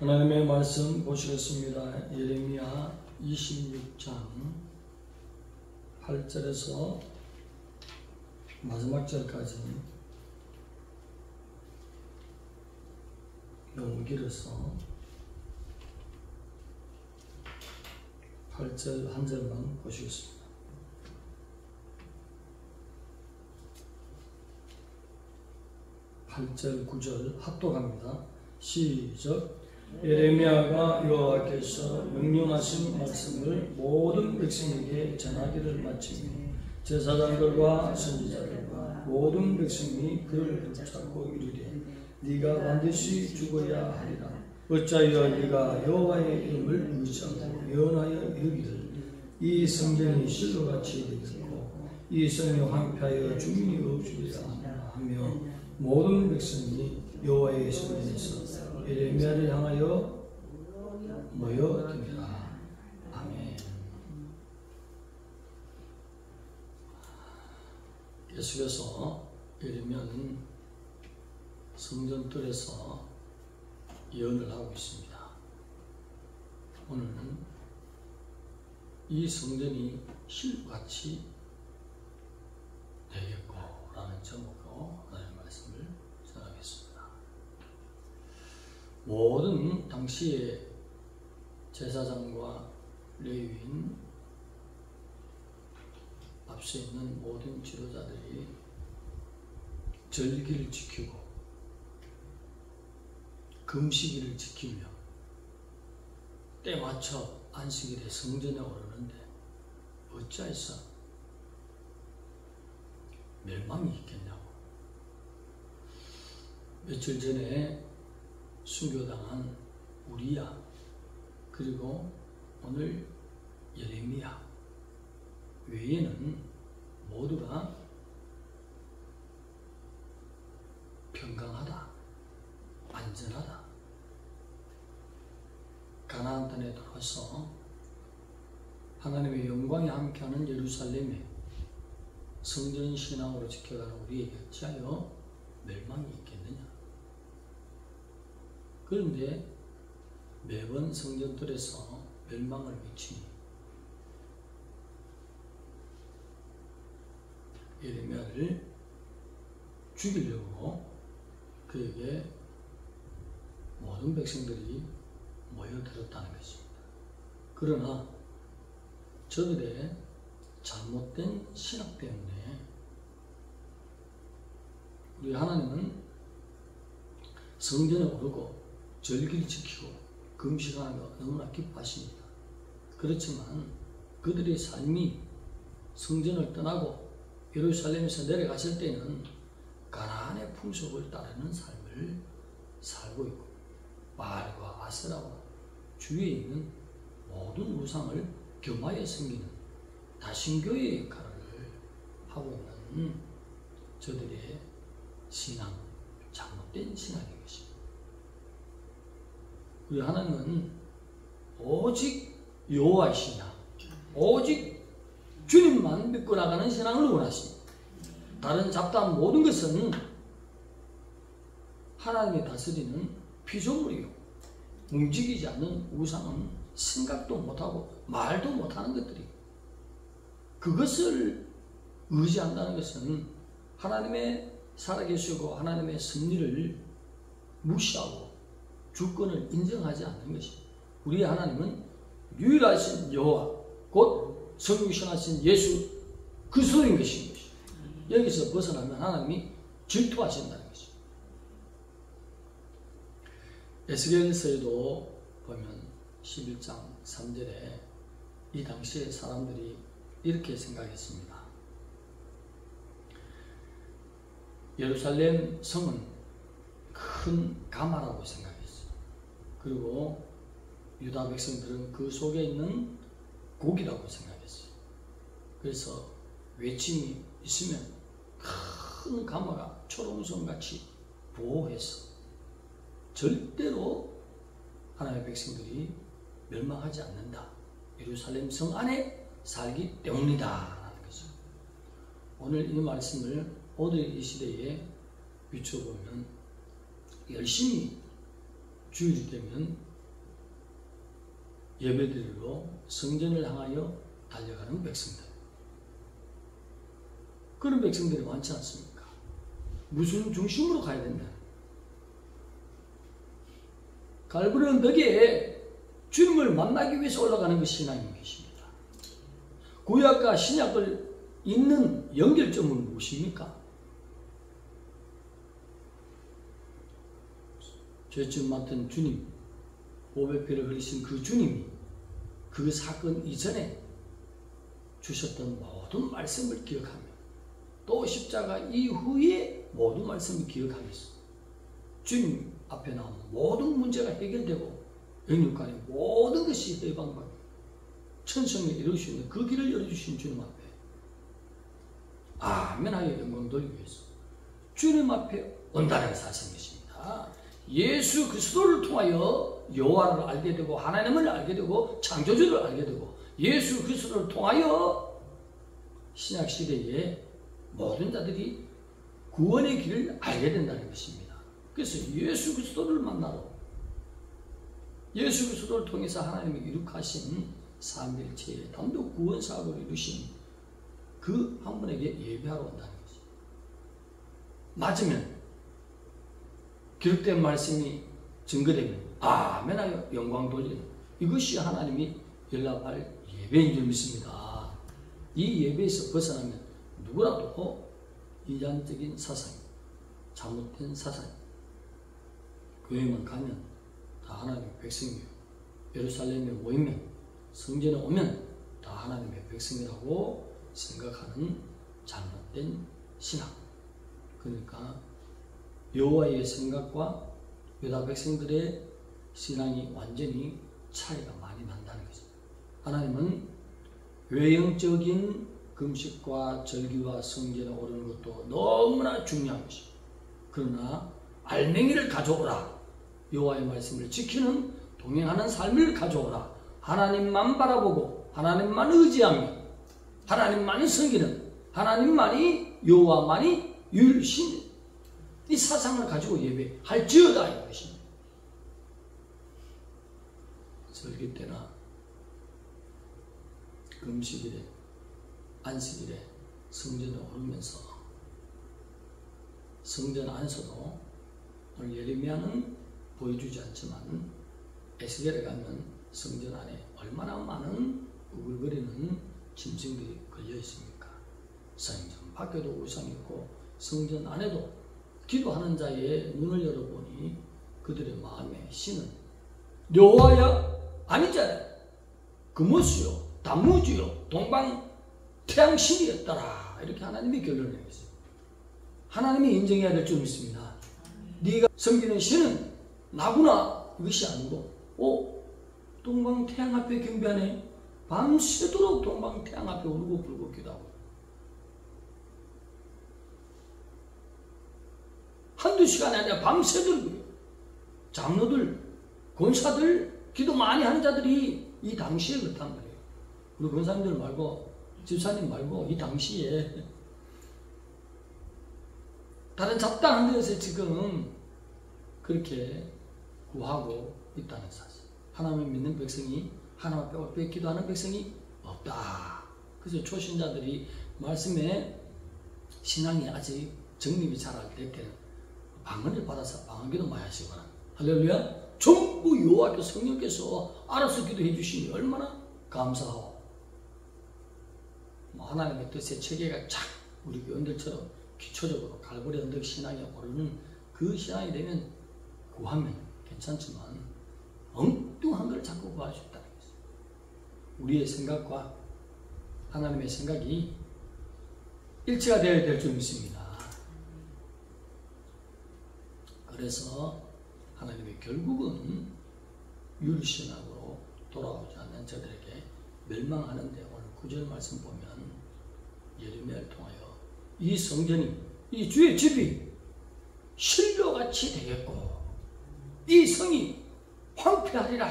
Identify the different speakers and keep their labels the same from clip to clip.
Speaker 1: 하나님의 말씀 보시겠습니다. 예레미야 26장 8절에서 마지막 절까지 너무 길어서 8절 한 절만 보시겠습니다. 8절 9절 합독합니다. 시작. 예레미야가 여호와께서 명령하신 말씀을 모든 백성에게 전하기를 마치며 제사장들과 선지자들과 모든 백성이 그를 붙잡고 이르되 네가 반드시 죽어야 하리라. 어찌하여 네가 여호와의 이름을 의지하고 예언하여 이르기를 이 성전이 실로같이 되겠고 이 성이 황폐하여 주민이 없으리라 하며 모든 백성이 여호와의 성전에서 예레미야를 향하여 모여듭니다. 아멘. 계속해서 예레미야는 성전뜰에서 예언을 하고 있습니다. 오늘은 이 성전이 실같이 되겠고 라는 제목으로 하나님의 말씀을 전하겠습니다. 모든 당시의 제사장과 레위인, 앞서 있는 모든 지도자들이 절기를 지키고 금식일을 지키며 때 맞춰 안식일에 성전에 오르는데 어찌해서 멸망이 있겠냐고. 며칠 전에 순교당한 우리야, 그리고 오늘 예레미야 외에는 모두가 평강하다, 안전하다, 가나안 땅에 들어와서 하나님의 영광이 함께하는 예루살렘에 성전 신앙으로 지켜가는 우리에게 어찌하여 멸망이 있겠느냐. 그런데 매번 성전들에서 멸망을 미치니 예레미야를 죽이려고 그에게 모든 백성들이 모여들었다는 것입니다. 그러나 저들의 잘못된 신학 때문에 우리 하나님은 성전에 오르고 절기를 지키고 금식하는 거 너무나 기뻐하십니다. 그렇지만 그들의 삶이 성전을 떠나고 예루살렘에서 내려갔을 때는 가나안의 풍속을 따르는 삶을 살고 있고 바알과 아세라와 주위에 있는 모든 우상을 겸하여 섬기는 다신교의 역할을 하고 있는 저들의 신앙, 잘못된 신앙인 것입니다. 우리 하나님은 오직 여호와의 신앙, 오직 주님만 믿고 나가는 신앙을 원하십니다. 다른 잡다한 모든 것은 하나님이 다스리는 피조물이요, 움직이지 않는 우상은 생각도 못하고 말도 못하는 것들이요, 그것을 의지한다는 것은 하나님의 살아계시고 하나님의 섭리를 무시하고 주권을 인정하지 않는 것입니다. 우리 하나님은 유일하신 여호와, 곧 성육신하신 예수 그리스도인 것인 것입니다. 여기서 벗어나면 하나님이 질투하신다는 것입니다. 에스겔서에도 보면 11장 3절에 이 당시의 사람들이 이렇게 생각했습니다. 예루살렘 성은 큰 가마라고 생각했어요. 그리고 유다 백성들은 그 속에 있는 고기라고 생각했어요. 그래서 외침이 있으면 큰 가마가 초롱성같이 보호해서 절대로 하나님의 백성들이 멸망하지 않는다, 예루살렘 성 안에 살기 때문이다 라는 것이죠. 오늘 이 말씀을 오늘 이 시대에 비춰보면 열심히 주일이 되면 예배드리러 성전을 향하여 달려가는 백성들. 그런 백성들이 많지 않습니까? 무슨 중심으로 가야 된다? 갈보리 언덕에 주님을 만나기 위해서 올라가는 것이 신앙인 것입니다. 구약과 신약을 잇는 연결점은 무엇입니까? 죄점 맡은 주님, 보배피를 흘리신 그 주님이 그 사건 이전에 주셨던 모든 말씀을 기억하며 또 십자가 이후에 모든 말씀을 기억하면서 주님 앞에 나오는 모든 문제가 해결되고 영육간의 모든 것이 해방받고 천성을 이룰 수 있는 그 길을 열어주신 주님 앞에 아멘하여 영광 돌리기 위해서 주님 앞에 온다는 사실인 것입니다. 예수 그리스도를 통하여 여호와를 알게 되고 하나님을 알게 되고 창조주를 알게 되고 예수 그리스도를 통하여 신약 시대에 모든 자들이 구원의 길을 알게 된다는 것입니다. 그래서 예수 그리스도를 만나러 예수 그리스도를 통해서 하나님이 이룩하신 삼위일체의 단독 구원 사업을 이루신 그 한 분에게 예배하러 온다는 것이 맞으면 기록된 말씀이 증거되면 아멘하여 영광 돌리는 이것이 하나님이 연락할 예배인 줄 믿습니다. 이 예배에서 벗어나면 누구라도 이단적인 사상, 잘못된 사상, 교회만 가면 다 하나님의 백성이에요. 예루살렘에 모이면 성전에 오면 다 하나님의 백성이라고 생각하는 잘못된 신앙. 그러니까 여호와의 생각과 유다 백성들의 신앙이 완전히 차이가 많이 난다는 것입니다. 하나님은 외형적인 금식과 절기와 성전에 오르는 것도 너무나 중요한 것입니다. 그러나 알맹이를 가져오라. 여호와의 말씀을 지키는 동행하는 삶을 가져오라. 하나님만 바라보고 하나님만 의지하며 하나님만이 섬기는 하나님만이 여호와만이 유일신 이 사상을 가지고 예배할지어다 이 것입니다. 설교 때나 금식일에 안식일에 성전에 오르면서 성전 안에서도 오늘 예레미야는 보여주지 않지만 에스겔에 가면 성전 안에 얼마나 많은 우글거리는 짐승들이 걸려 있습니까? 성전 밖에도 우상이 있고 성전 안에도 기도하는 자의 눈을 열어보니 그들의 마음에 신은 여호와야 아니잖아요. 금오수요 단무지요 동방 태양신이었더라. 이렇게 하나님이 결론을 내렸어요. 하나님이 인정해야 될 줄 믿습니다. 네가 섬기는 신은 나구나 이것이 아니고 동방 태양 앞에 경배하네. 밤새도록 동방 태양 앞에 울고 불고 기도하고 한두 시간이 아니라 밤새도록 그래요. 장로들 권사들 기도 많이 하는 자들이 이 당시에 그렇단 말이에요. 우리 권사님들 말고 집사님 말고 이 당시에 다른 잡다한 데에서 지금 그렇게 구하고 있다는 사실. 하나님을 믿는 백성이 하나님 앞에 올빼 기도하는 백성이 없다. 그래서 초신자들이 말씀에 신앙이 아직 정립이 잘 안 될 때는 방언을 받아서 방언기도 많이 하시거나 할렐루야 전부 여호와께 성령께서 알아서 기도해 주시니 얼마나 감사하오. 하나님의 뜻의 체계가 착 우리 교인들처럼 기초적으로 갈보리 언덕 신앙에 오르는 그 신앙이 되면 구하면 괜찮지만 엉뚱한 걸 자꾸 구할 수 있다는 것이죠. 우리의 생각과 하나님의 생각이 일치가 되어야 될 줄 믿습니다. 그래서 하나님이 결국은 율신학으로 돌아오지 않는 저들에게 멸망하는데 오늘 9절 말씀 보면 예레미야를 통하여 이 성전이 이 주의 집이 실로같이 되겠고 이 성이 황폐하리라.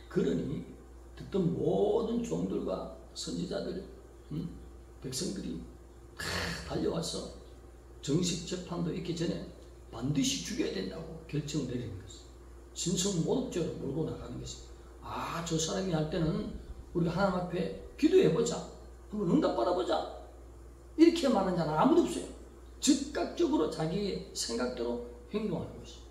Speaker 1: 그러니 듣던 모든 종들과 선지자들 백성들이 다 달려와서 정식 재판도 있기 전에 반드시 죽여야 된다고 결정을 내리는 것입니다. 진성모독죄로 몰고 나가는 것입니다. 저 사람이 할 때는 우리가 하나님 앞에 기도해보자. 한번 응답받아보자. 이렇게 말하는 자는 아무도 없어요. 즉각적으로 자기의 생각대로 행동하는 것입니다.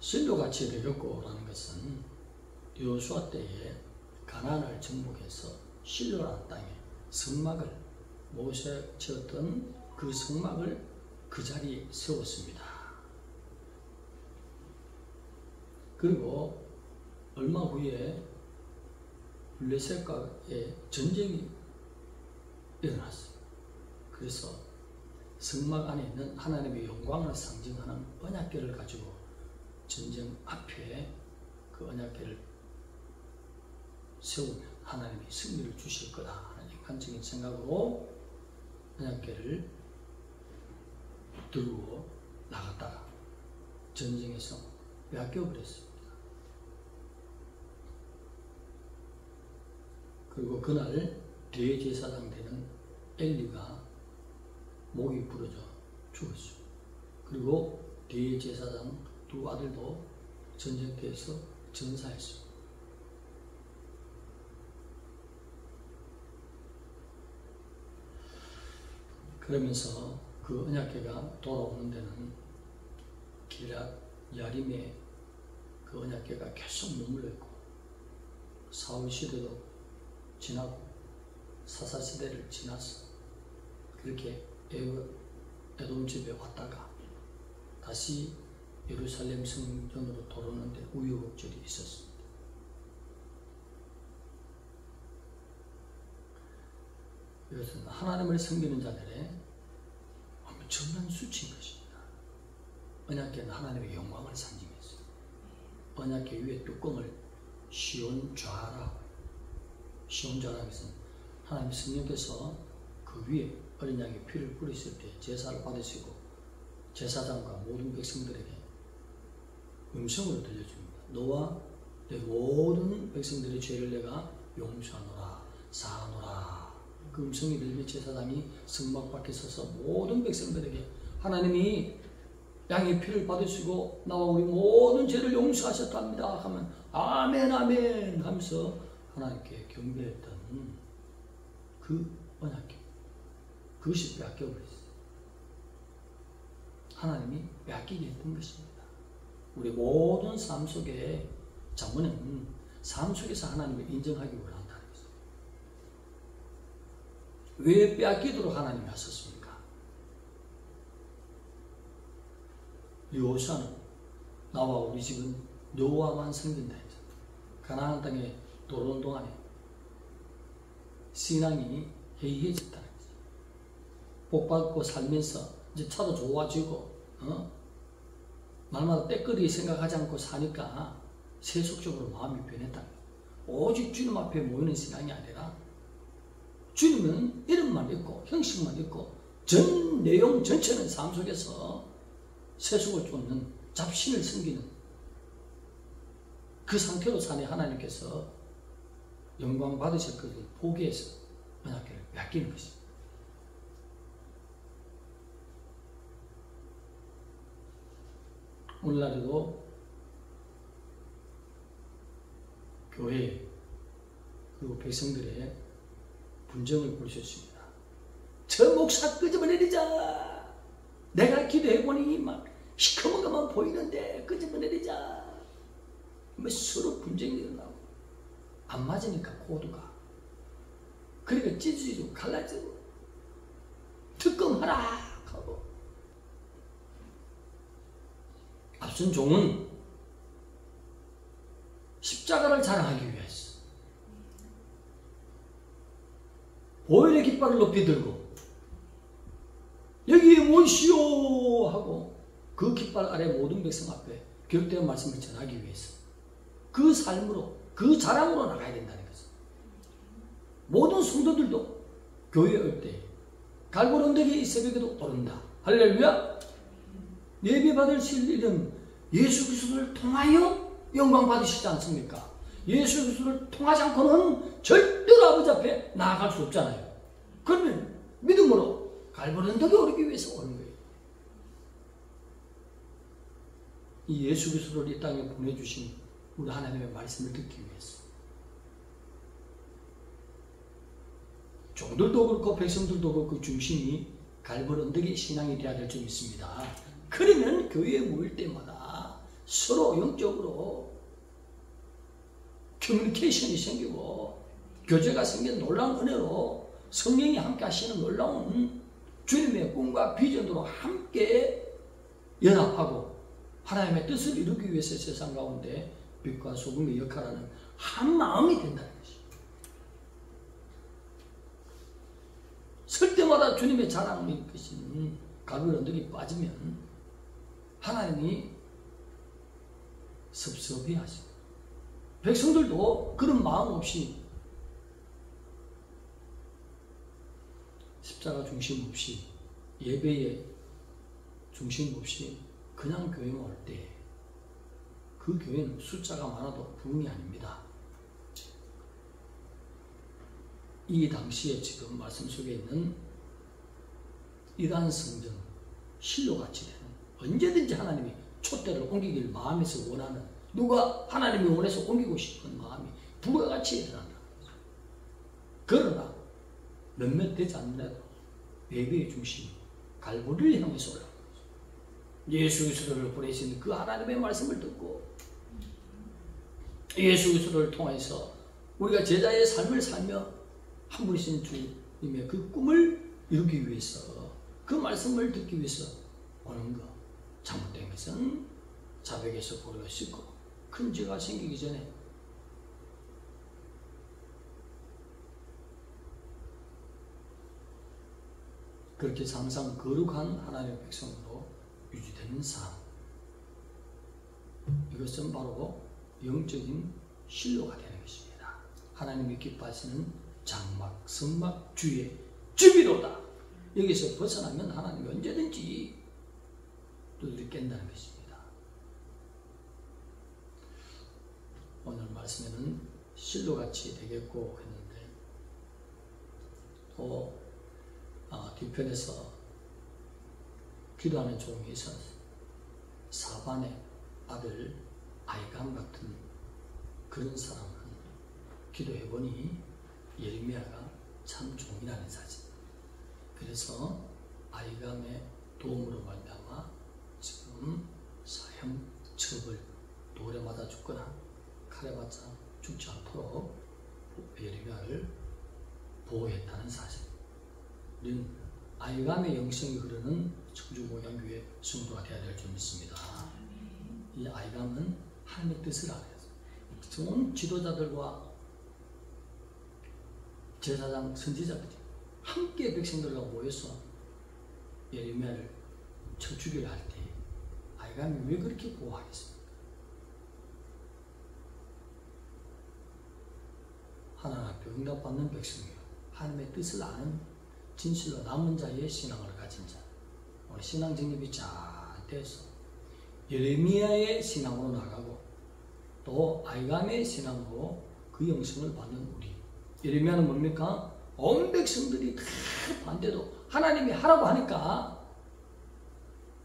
Speaker 1: 신료같이 되었고라는 것은 여호수아 때에 가나안을 정복해서 실로라는 땅에 성막을 모세 지었던 그 성막을 그 자리에 세웠습니다. 그리고 얼마 후에 블레셋과의 전쟁이 일어났어요. 그래서 성막 안에 있는 하나님의 영광을 상징하는 언약궤를 가지고 전쟁 앞에 그 언약궤를 세우면 하나님이 승리를 주실 거다 하는 인간적인 생각으로 언약궤를 들고 나갔다가 전쟁에서 빼앗겨버렸습니다. 그리고 그날 대제사장 되는 엘리가 목이 부러져 죽었죠. 그리고 대제사장 두 아들도 전쟁터에서 전사했습니다. 그러면서 그 언약궤가 돌아오는 데는 기럇 야림에 그 언약궤가 계속 머물러 있고 사울 시대도 지나고 사사 시대를 지나서 그렇게 에돔 집에 왔다가 다시 예루살렘 성전으로 돌아오는데 우여곡절이 있었습니다. 이것은 하나님을 섬기는 자들의 엄청난 수치인 것입니다. 언약궤는 하나님의 영광을 상징했어요. 언약궤 위에 뚜껑을 시온좌라고 해요. 시온좌라는 것은 하나님 성령께서 그 위에 어린 양의 피를 뿌리실 때 제사를 받으시고 제사장과 모든 백성들에게 음성으로 들려줍니다. 너와 내 모든 백성들의 죄를 내가 용서하노라, 사하노라. 그 음성이 들리면 제사장이 성막 밖에 서서 모든 백성들에게 하나님이 양의 피를 받으시고 나와 우리 모든 죄를 용서하셨답니다 하면 아멘 아멘 하면서 하나님께 경배했던 그 언약궤, 그것이 빼앗겨버렸어요. 하나님이 빼앗기게 했던 것입니다. 우리 모든 삶 속에 자문은 삶 속에서 하나님을 인정하기 원한다는 것입니다. 왜 빼앗기도록 하나님이 하셨습니까? 여호수아는 나와 우리 집은 여호와만 섬긴다 했죠. 가나안 땅에 들어오는 동안에 신앙이 해이해졌다는 거죠. 복받고 살면서 이제 차도 좋아지고 날마다 때거리 생각하지 않고 사니까 세속적으로 마음이 변했다는 거예요. 오직 주님 앞에 모이는 신앙이 아니라 주님은 이름만 있고 형식만 있고 전 내용 전체는 삶 속에서 세속을 쫓는 잡신을 섬기는 그 상태로 사니 하나님께서 영광 받으실 것을 포기해서 언약궤를 빼앗기는 것입니다. 오늘날에도 교회 그리고 백성들의 분정을 볼 수 있습니다. 저 목사 끄집어내리자. 내가 기도해보니 막 시커먼 것만 보이는데 끄집어내리자. 서로 분쟁이 일어나고 안 맞으니까 코드가 그러니까 찢어지고 갈라지고 특검하라 하고 앞선 종은 십자가를 자랑하기 위해서 보혈의 깃발을 높이 들고 여기에 모이시오 하고 그 깃발 아래 모든 백성 앞에 기록된 말씀을 전하기 위해서 그 삶으로 그 자랑으로 나가야 된다는 거죠. 모든 성도들도 교회에 올 때 갈보리 언덕에 이 새벽에도 오른다. 할렐루야. 예배 받으실 일은 예수 그리스도를 통하여 영광 받으시지 않습니까? 예수 그리스도를 통하지 않고는 절대로 아버지 앞에 나아갈 수 없잖아요. 그러면 믿음으로 갈보리 언덕에 오르기 위해서 오는 거예요. 이 예수 그리스도를 이 땅에 보내주신 우리 하나님의 말씀을 듣기 위해서. 종들도 그렇고 백성들도 그렇고 중심이 갈보리 언덕의 신앙이 되어야 될 줄 믿습니다. 그러면 교회에 모일 때마다 서로 영적으로 커뮤니케이션이 생기고 교제가 생긴 놀라운 은혜로 성령이 함께 하시는 놀라운 주님의 꿈과 비전으로 함께 연합하고 하나님의 뜻을 이루기 위해서 세상 가운데 빛과 소금의 역할하는 한 마음이 된다는 것입니다. 설 때마다 주님의 자랑이 것인 갈보리 언덕이 빠지면 하나님이 섭섭해하시고 백성들도 그런 마음 없이 십자가 중심 없이 예배의 중심 없이 그냥 교회만 올 때 그 교회는 숫자가 많아도 부흥이 아닙니다. 이 당시에 지금 말씀 속에 있는 이단 성전 실로같이 되는 언제든지 하나님이 촛대를 옮기길 마음에서 원하는 누가 하나님이 원해서 옮기고 싶은 마음이 불과 같이 일어난다. 그러나 몇몇 되지 않는다도 예배의 중심 갈보리를 향해서 올라가는 거죠. 예수 그리스도를 보내신 그 하나님의 말씀을 듣고 예수 그리스도를 통해서 우리가 제자의 삶을 살며 한 분이신 주님의 그 꿈을 이루기 위해서 그 말씀을 듣기 위해서 오는 것. 잘못된 것은 자백에서 고리가 씻고 큰 죄가 생기기 전에 그렇게 항상 거룩한 하나님의 백성으로 유지되는 삶. 이것은 바로 영적인 신로가 되는 것입니다. 하나님이 기뻐하시는 장막, 성막 주의 주비로다. 여기서 벗어나면 하나님이 언제든지 두드려 깬다는 것입니다. 오늘 말씀에는 실로같이 되겠고 했는데 또 뒤편에서 기도하는 종이 있었어요. 사반의 아들 아이감 같은 그런 사람은 기도해보니 예레미야가 참 종이라는 사실. 그래서 아이감의 도움으로 말미암아 지금 사형 처벌 돌에 맞아 죽거나 칼에 맞아 죽지 않도록 예레미야를 보호했다는 사실. 는 아이감의 영성이 흐르는 청주목양교회 성도가 되어야 될 줄 믿습니다. 이 아이감은 하나님의 뜻을 알아요. 좋은 지도자들과 제사장 선지자들이 함께 백성들과 모여서 예레미야를 쳐 죽이려 할 때 아이감이 왜 그렇게 보호하겠습니까? 하나님 앞에 응답받는 백성이요 하나님의 뜻을 아는 진실로 남은 자의 신앙을 가진 자. 오늘 신앙 정립이 잘 돼서 예레미야의 신앙으로 나가고 또 아이감의 신앙으로 그 영성을 받는 우리. 예레미야는 뭡니까? 온 백성들이 다 반대도 하나님이 하라고 하니까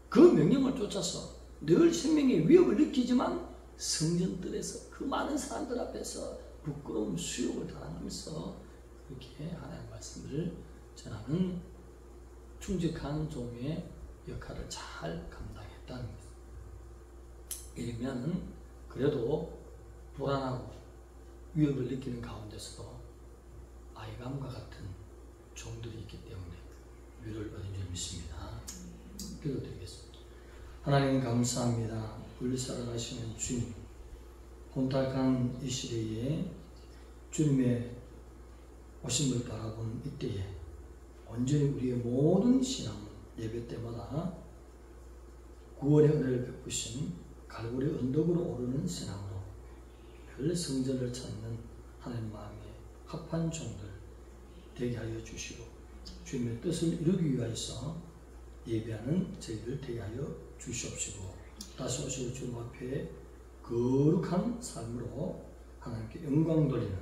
Speaker 1: 그 명령을 쫓아서 늘 생명의 위협을 느끼지만 성전들에서 그 많은 사람들 앞에서 부끄러움, 수욕을 당하면서 그렇게 하나님의 말씀을 전하는 충직한 종의 역할을 잘 감당했다는 것입니다. 예레미야는 그래도 불안하고 위협을 느끼는 가운데서도 아이감과 같은 종들이 있기 때문에 위로를 받은 줄 믿습니다. 기도드리겠습니다. 하나님 감사합니다. 우리 살아가시는 주님, 혼탁한 이 시대에 주님의 오심을 바라본 이때에 온전히 우리의 모든 신앙 예배 때마다 구원의 은혜를 베푸신 갈보리 언덕으로 오르는 신앙으로 별 성전을 찾는 하나님 마음에 합한 종들 되게 하여 주시고 주님의 뜻을 이루기 위하여서 예배하는 저희들 되게 하여 주시옵시고 다시 오실 주님 앞에 거룩한 삶으로 하나님께 영광 돌리는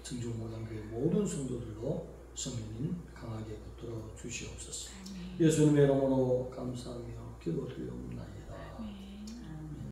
Speaker 1: 청주목양교회 모든 성도들로 성령님 강하게 붙들어 주시옵소서. 예수님의 이름으로 감사하며 기도드리옵나이다.